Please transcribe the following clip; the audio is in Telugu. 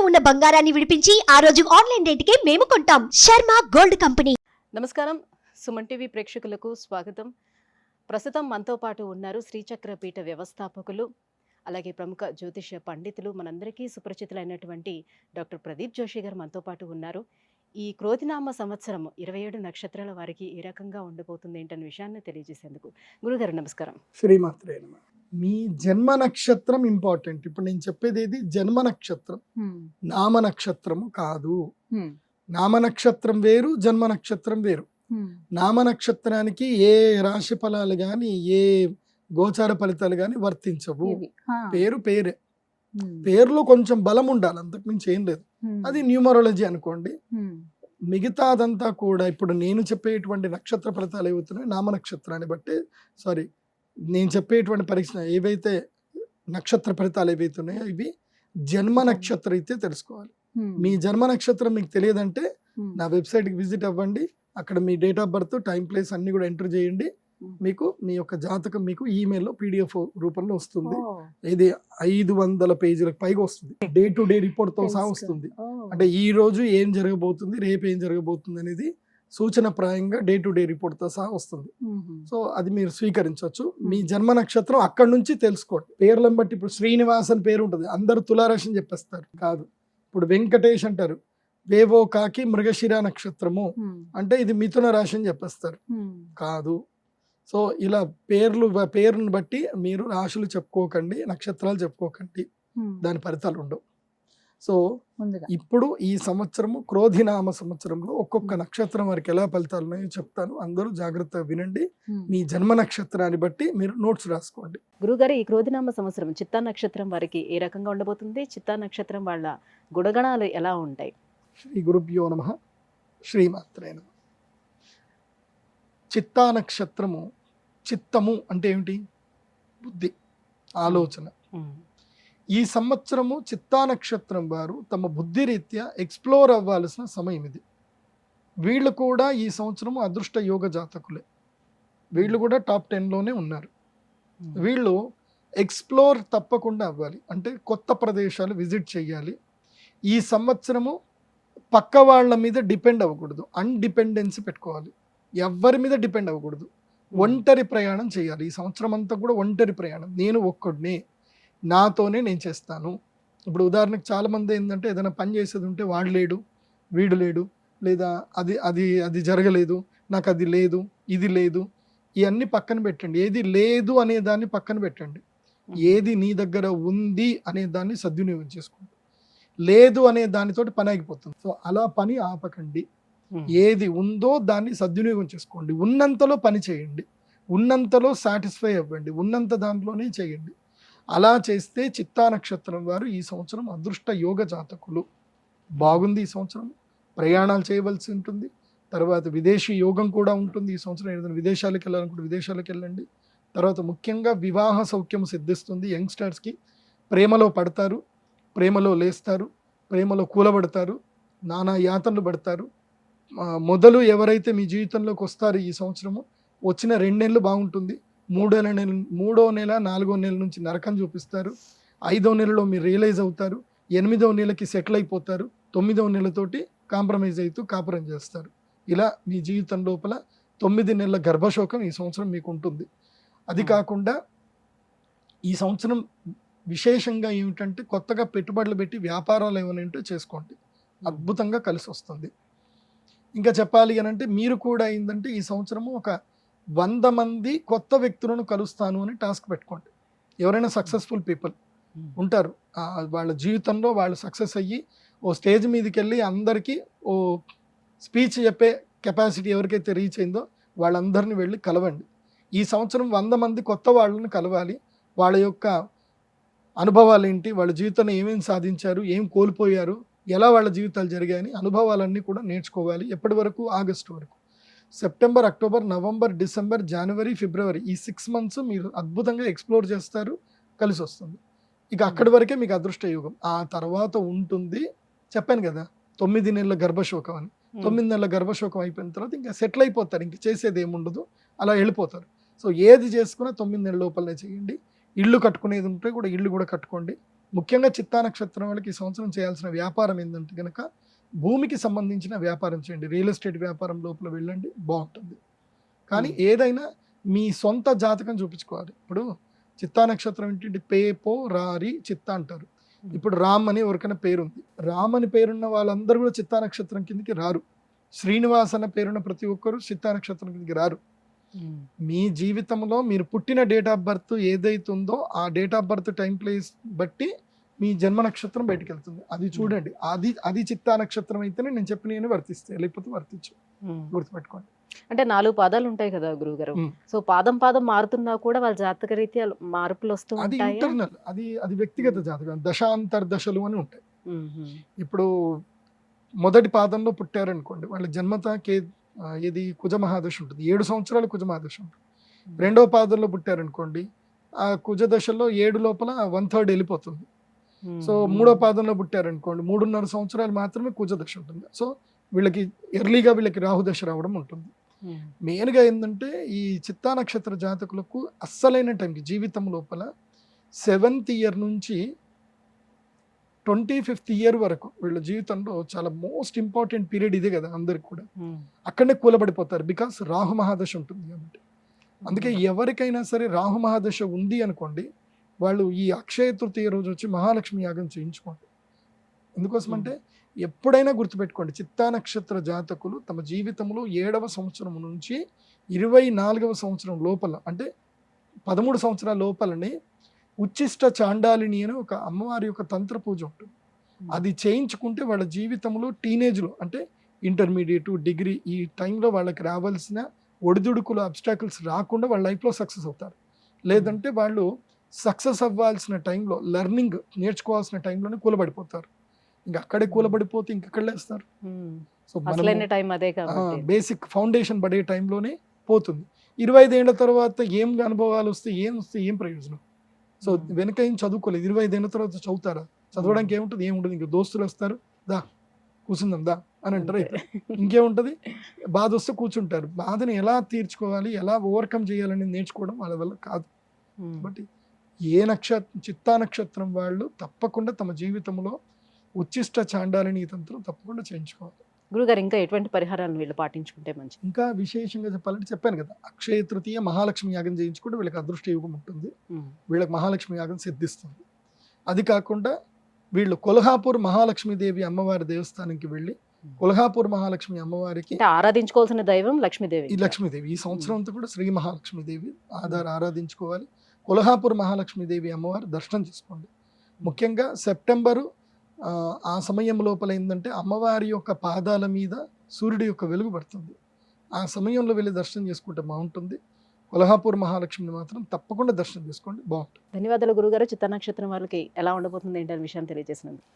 ఉన్న బంగారాన్ని విడిపించి ఆ రోజు ఆన్లైన్ రేటుకే మేము కొంటాం. Sharma gold company. నమస్కారం, సుమన్ టీవీ ప్రేక్షకులకు స్వాగతం. ప్రస్తుతం మనతో పాటు ఉన్నారు శ్రీచక్ర పీఠ వ్యవస్థాపకులు, అలాగే ప్రముఖ జ్యోతిష పండితులు, మనందరికీ సుపరిచితులైనటువంటి డాక్టర్ ప్రదీప్ జోషి గారు మనతో పాటు ఉన్నారు. ఈ క్రోధినామ సంవత్సరం 27 నక్షత్రాల వారికి ఏ రకంగా ఉండబోతుంది ఏంటనే విషయాన్ని తెలియజేసేందుకు గురుగారు నమస్కారం. శ్రీమాత్రే నమః. మీ జన్మ నక్షత్రం ఇంపార్టెంట్. ఇప్పుడు నేను చెప్పేది ఏది జన్మ నక్షత్రం, నామ నక్షత్రము కాదు. నామ నక్షత్రం వేరు, జన్మ నక్షత్రం వేరు. నామ నక్షత్రానికి ఏ రాశి ఫలాలు గాని ఏ గోచార ఫలితాలు గాని వర్తించవు. పేరు పేరే, పేరులో కొంచెం బలం ఉండాలి, అంతకు మించి ఏం లేదు. అది న్యూమరాలజీ అనుకోండి. మిగతాదంతా కూడా ఇప్పుడు నేను చెప్పేటువంటి నక్షత్ర ఫలితాలు ఏవవుతున్నాయి నామ నక్షత్రాన్ని బట్టి, సారీ నేను చెప్పేటువంటి పరీక్ష ఏవైతే నక్షత్ర ఫలితాలు ఏవైతున్నాయో ఇవి జన్మ నక్షత్రం అయితే తెలుసుకోవాలి. మీ జన్మ నక్షత్రం మీకు తెలియదంటే నా వెబ్సైట్కి విజిట్ అవ్వండి. అక్కడ మీ date of birth, time, place అన్ని కూడా ఎంటర్ చేయండి. మీకు మీ యొక్క జాతకం మీకు ఈమెయిల్లో PDF రూపంలో వస్తుంది. ఇది 500 పేజీలకు పైగా వస్తుంది. డే టు డే రిపోర్ట్ తో సహా వస్తుంది. అంటే ఈ రోజు ఏం జరగబోతుంది, రేపు ఏం జరగబోతుంది అనేది సూచన ప్రాయంగా డే టు డే రిపోర్ట్ తో సహా వస్తుంది. సో అది మీరు స్వీకరించవచ్చు. మీ జన్మ నక్షత్రం అక్కడ నుంచి తెలుసుకోండి. పేర్లను బట్టి ఇప్పుడు శ్రీనివాస్ అని పేరు ఉంటుంది, అందరూ తులారాశి అని చెప్పేస్తారు. కాదు. ఇప్పుడు వెంకటేష్ అంటారు, వేవో కాకి మృగశిర నక్షత్రము అంటే ఇది మిథున రాశి అని చెప్పేస్తారు. కాదు. సో ఇలా పేరును బట్టి మీరు రాశులు చెప్పుకోకండి, నక్షత్రాలు చెప్పుకోకండి, దాని ఫలితాలు ఉండవు. సో ఇప్పుడు ఈ సంవత్సరము క్రోధినామ సంవత్సరంలో ఒక్కొక్క నక్షత్రం వారికి ఎలా ఫలితాలు ఉన్నాయో చెప్తాను. అందరూ జాగ్రత్తగా వినండి. మీ జన్మ నక్షత్రాన్ని బట్టి మీరు నోట్స్ రాసుకోండి. గురుగారు, ఈ క్రోధినామ సంవత్సరం చిత్తా నక్షత్రం వారికి ఏ రకంగా ఉండబోతుంది? చిత్తా నక్షత్రం వాళ్ళ గుణగణాలు ఎలా ఉంటాయి? శ్రీ గురుభ్యో నమః. శ్రీమాత్రే నమః. చిత్తా నక్షత్రము, చిత్తము అంటే ఏమిటి? బుద్ధి, ఆలోచన. ఈ సంవత్సరము చిత్తా నక్షత్రం వారు తమ బుద్ధి రీత్యా ఎక్స్ప్లోర్ అవ్వాల్సిన సమయం ఇది. వీళ్ళు కూడా ఈ సంవత్సరము అదృష్ట యోగ జాతకులే. వీళ్ళు కూడా టాప్ 10లోనే ఉన్నారు. వీళ్ళు ఎక్స్ప్లోర్ తప్పకుండా అవ్వాలి. అంటే కొత్త ప్రదేశాలు విజిట్ చేయాలి. ఈ సంవత్సరము పక్క వాళ్ళ మీద డిపెండ్ అవ్వకూడదు, అన్డిపెండెన్సీ పెట్టుకోవాలి. ఎవరి మీద డిపెండ్ అవ్వకూడదు. ఒంటరి ప్రయాణం చేయాలి. ఈ సంవత్సరం అంతా కూడా ఒంటరి ప్రయాణం. నేను ఒక్కడినే, నాతోనే నేను చేస్తాను. ఇప్పుడు ఉదాహరణకు చాలామంది ఏంటంటే ఏదైనా పని చేసేది ఉంటే వాడు లేడు, వీడు లేడు, లేదా అది అది అది జరగలేదు, నాకు అది లేదు, ఇది లేదు, ఇవన్నీ పక్కన పెట్టండి. ఏది లేదు అనే దాన్ని పక్కన పెట్టండి. ఏది నీ దగ్గర ఉంది అనే దాన్ని సద్వినియోగం చేసుకోండి. లేదు అనే దానితోటి పని ఆగిపోతుంది. సో అలా పని ఆపకండి. ఏది ఉందో దాన్ని సద్వినియోగం చేసుకోండి. ఉన్నంతలో పని చేయండి, ఉన్నంతలో సాటిస్ఫై అవ్వండి, ఉన్నంత దాంట్లోనే చేయండి. అలా చేస్తే చిత్తా నక్షత్రం వారు ఈ సంవత్సరం అదృష్ట యోగ జాతకులు. బాగుంది. ఈ సంవత్సరం ప్రయాణాలు చేయవలసి ఉంటుంది. తర్వాత విదేశీ యోగం కూడా ఉంటుంది. ఈ సంవత్సరం ఏదైనా విదేశాలకు వెళ్ళాలనుకుంటే విదేశాలకు వెళ్ళండి. తర్వాత ముఖ్యంగా వివాహ సౌఖ్యం సిద్ధిస్తుంది. యంగ్స్టర్స్కి ప్రేమలో పడతారు, ప్రేమలో లేస్తారు, ప్రేమలో కూలబడతారు, నానా యాతనలు పడతారు. మొదలు ఎవరైతే మీ జీవితంలోకి వస్తారు ఈ సంవత్సరము, వచ్చిన 2 నెలలు బాగుంటుంది. 3వ నెల 4వ నెల నుంచి నరకం చూపిస్తారు. 5వ నెలలో మీరు రియలైజ్ అవుతారు. 8వ నెలకి సెటిల్ అయిపోతారు. 9వ నెలతోటి కాంప్రమైజ్ అవుతూ కాపురం చేస్తారు. ఇలా మీ జీవితం లోపల 9 నెలల గర్భశోకం ఈ సంవత్సరం మీకు ఉంటుంది. అది కాకుండా ఈ సంవత్సరం విశేషంగా ఏమిటంటే కొత్తగా పెట్టుబడులు పెట్టి వ్యాపారాలు ఏమైనా ఉంటే చేసుకోండి, అద్భుతంగా కలిసి వస్తుంది. ఇంకా చెప్పాలి అని అంటే మీరు కూడా ఏంటంటే ఈ సంవత్సరము ఒక 100 మంది కొత్త వ్యక్తులను కలుస్తాను అని టాస్క్ పెట్టుకోండి. ఎవరైనా సక్సెస్ఫుల్ పీపుల్ ఉంటారు, వాళ్ళ జీవితంలో వాళ్ళు సక్సెస్ అయ్యి ఓ స్టేజ్ మీదకి వెళ్ళి అందరికీ ఓ స్పీచ్ చెప్పే కెపాసిటీ ఎవరికైతే రీచ్ అయిందో వాళ్ళందరినీ వెళ్ళి కలవండి. ఈ సంవత్సరం 100 మంది కొత్త వాళ్ళని కలవాలి. వాళ్ళ యొక్క అనుభవాలు ఏంటి, వాళ్ళ జీవితంలో ఏమేమి సాధించారు, ఏం కోల్పోయారు, ఎలా వాళ్ళ జీవితాలు జరిగాయని అనుభవాలన్నీ కూడా నేర్చుకోవాలి. ఎప్పటి వరకు? ఆగస్టు వరకు. సెప్టెంబర్, అక్టోబర్, నవంబర్, డిసెంబర్, జనవరి, ఫిబ్రవరి ఈ 6 మంత్స్ మీరు అద్భుతంగా ఎక్స్ప్లోర్ చేస్తారు, కలిసి వస్తుంది. ఇక అక్కడి వరకే మీకు అదృష్ట యోగం. ఆ తర్వాత ఉంటుంది, చెప్పాను కదా 9 నెలల గర్భశోకం అని. 9 నెలల గర్భశోకం అయిపోయిన తర్వాత ఇంకా సెటిల్ అయిపోతారు, ఇంక చేసేది ఏముండదు, అలా వెళ్ళిపోతారు. సో ఏది చేసుకున్నా 9 నెలల లోపలనే చేయండి. ఇల్లు కట్టుకునేది ఉంటే కూడా ఇల్లు కూడా కట్టుకోండి. ముఖ్యంగా చిత్తా నక్షత్రం వాళ్ళకి ఈ సంవత్సరం చేయాల్సిన వ్యాపారం ఏంటంటే కనుక భూమికి సంబంధించిన వ్యాపారం చేయండి, రియల్ ఎస్టేట్ వ్యాపారం లోపల వెళ్ళండి, బాగుంటుంది. కానీ ఏదైనా మీ సొంత జాతకం చూపించుకోవాలి. ఇప్పుడు చిత్తా నక్షత్రం ఏంటంటే పో రారి చిత్త అంటారు. ఇప్పుడు రామ్ అని ఎవరికైనా పేరుంది, రామ్ అని పేరున్న వాళ్ళందరూ కూడా చిత్తా నక్షత్రం కిందకి రారు. శ్రీనివాస్ అన్న పేరున్న ప్రతి ఒక్కరు చిత్తా నక్షత్రం కిందకి రారు. మీ జీవితంలో మీరు పుట్టిన డేట్ ఆఫ్ బర్త్ ఏదైతుందో ఆ date of birth time place బట్టి మీ జన్మ నక్షత్రం బయటకు వెళ్తుంది. అది చూడండి, అది చిత్తా నక్షత్రం అయితేనే నేను చెప్పిన వర్తిస్తాయి, లేకపోతే వర్తించు. గుర్తుపెట్టుకోండి. అంటే 4 పాదాలు ఉంటాయి కదా గురువుగారు. సో పాదం మారుతున్నా కూడా వాళ్ళ జాతక రీత్యా మార్పులు వస్తూ అది ఉంటాయి. ఇంటర్నల్, అది వ్యక్తిగత జాతకం. దశాంతర్దశలు అని ఉంటాయి. ఇప్పుడు మొదటి పాదంలో పుట్టారనుకోండి, వాళ్ళ జన్మత ఇది కుజ మహాదశ ఉంటుంది, 7 సంవత్సరాలు కుజ మహాదశ ఉంటుంది. రెండవ పాదంలో పుట్టారనుకోండి, ఆ కుజ దశలో 7 లోపల 1/3 వెళ్ళిపోతుంది. సో మూడో పాదంలో పుట్టారనుకోండి, 3.5 సంవత్సరాలు మాత్రమే కుజ దశ ఉంటుంది. సో వీళ్ళకి ఎర్లీగా రాహు దశ రావడం ఉంటుంది. మెయిన్గా ఏంటంటే ఈ చిత్తా నక్షత్ర జాతకులకు అస్సలైన టైంకి జీవితం లోపల 7th ఇయర్ నుంచి 25th ఇయర్ వరకు వీళ్ళ జీవితంలో చాలా మోస్ట్ ఇంపార్టెంట్ పీరియడ్ ఇదే కదా అందరికి కూడా. అక్కడనే కూలబడిపోతారు, బికాస్ రాహు మహాదశ ఉంటుంది కాబట్టి. అందుకే ఎవరికైనా సరే రాహు మహాదశ ఉంది అనుకోండి, వాళ్ళు ఈ అక్షయ తృతీయ రోజు వచ్చి మహాలక్ష్మి యాగం చేయించుకోండి. ఎందుకోసం అంటే ఎప్పుడైనా గుర్తుపెట్టుకోండి, చిత్తా నక్షత్ర జాతకులు తమ జీవితంలో 7వ సంవత్సరం నుంచి 24వ సంవత్సరం లోపల, అంటే 13 సంవత్సరాల లోపలనే ఉచ్చిష్ట చాండాలిని అని ఒక అమ్మవారి యొక్క తంత్ర పూజ ఉంటుంది. అది చేయించుకుంటే వాళ్ళ జీవితంలో టీనేజ్లో, అంటే ఇంటర్మీడియట్, డిగ్రీ, ఈ టైంలో వాళ్ళకి రావాల్సిన ఒడిదుడుకులు, అబ్స్టాకిల్స్ రాకుండా వాళ్ళ లైఫ్లో సక్సెస్ అవుతారు. లేదంటే వాళ్ళు సక్సెస్ అవ్వాల్సిన టైంలో, లెర్నింగ్ నేర్చుకోవాల్సిన టైంలోనే కూలబడిపోతారు. ఇంకా అక్కడే కూలబడిపోతే ఇంకెక్కడ లేస్తారు. సో బేసిక్ ఫౌండేషన్ పడే టైంలోనే పోతుంది. 25 ఏళ్ల తర్వాత ఏం అనుభవాలు వస్తే ఏం ప్రయోజనం? సో వెనక ఏం చదువుకోలేదు, 25 ఏళ్ళ తర్వాత చదువుతారా? చదవడానికి ఏముంటుంది? ఇంకా దోస్తులు వస్తారు, దా కూర్చుందాం దా అని అంటారు. ఇంకేముంటుంది? బాధ వస్తే కూర్చుంటారు. బాధని ఎలా తీర్చుకోవాలి, ఎలా ఓవర్కమ్ చేయాలని నేర్చుకోవడం వాళ్ళ వల్ల కాదు. బట్ చిత్తా నక్షత్రం వాళ్ళు తప్పకుండా తమ జీవితంలో ఉచ్చిష్ట చాండాలిని తంత్రం తప్పకుండా చేయించుకోవాలి. గురుగారు, ఇంకా ఎటువంటి పరిహారాలను వీళ్ళు పాటించుకుంటే మంచి? ఇంకా విశేషంగా చెప్పాలంటే చెప్పాను కదా, అక్షయ తృతీయ మహాలక్ష్మి యాగం చేయించుకుంటే వీళ్ళకి అదృష్ట యోగం ఉంటుంది, వీళ్ళకి మహాలక్ష్మి యాగం సిద్ధిస్తుంది. అది కాకుండా వీళ్ళు కొల్హాపూర్ మహాలక్ష్మీదేవి అమ్మవారి దేవస్థానంకి వెళ్ళి కొల్హాపూర్ మహాలక్ష్మి అమ్మవారికి ఆరాధించుకోవాల్సిన దైవం లక్ష్మీదేవి. ఈ లక్ష్మీదేవి ఈ సంవత్సరం అంతా కూడా శ్రీ మహాలక్ష్మీదేవి ఆరాధించుకోవాలి. కొల్హాపూర్ మహాలక్ష్మీదేవి అమ్మవారి దర్శనం చేసుకోండి. ముఖ్యంగా సెప్టెంబరు ఆ సమయం లోపల ఏంటంటే అమ్మవారి యొక్క పాదాల మీద సూర్యుడి యొక్క వెలుగు పడుతుంది. ఆ సమయంలో వెళ్ళి దర్శనం చేసుకుంటే బాగుంటుంది. కొల్హాపూర్ మహాలక్ష్మిని మాత్రం తప్పకుండా దర్శనం చేసుకోండి, బాగుంటుంది. ధన్యవాదాలు గురుగారు. చిత్తా నక్షత్రం వాళ్ళకి ఎలా ఉండబోతుంది ఏంటనే విషయాన్ని తెలియజేసినందుకు.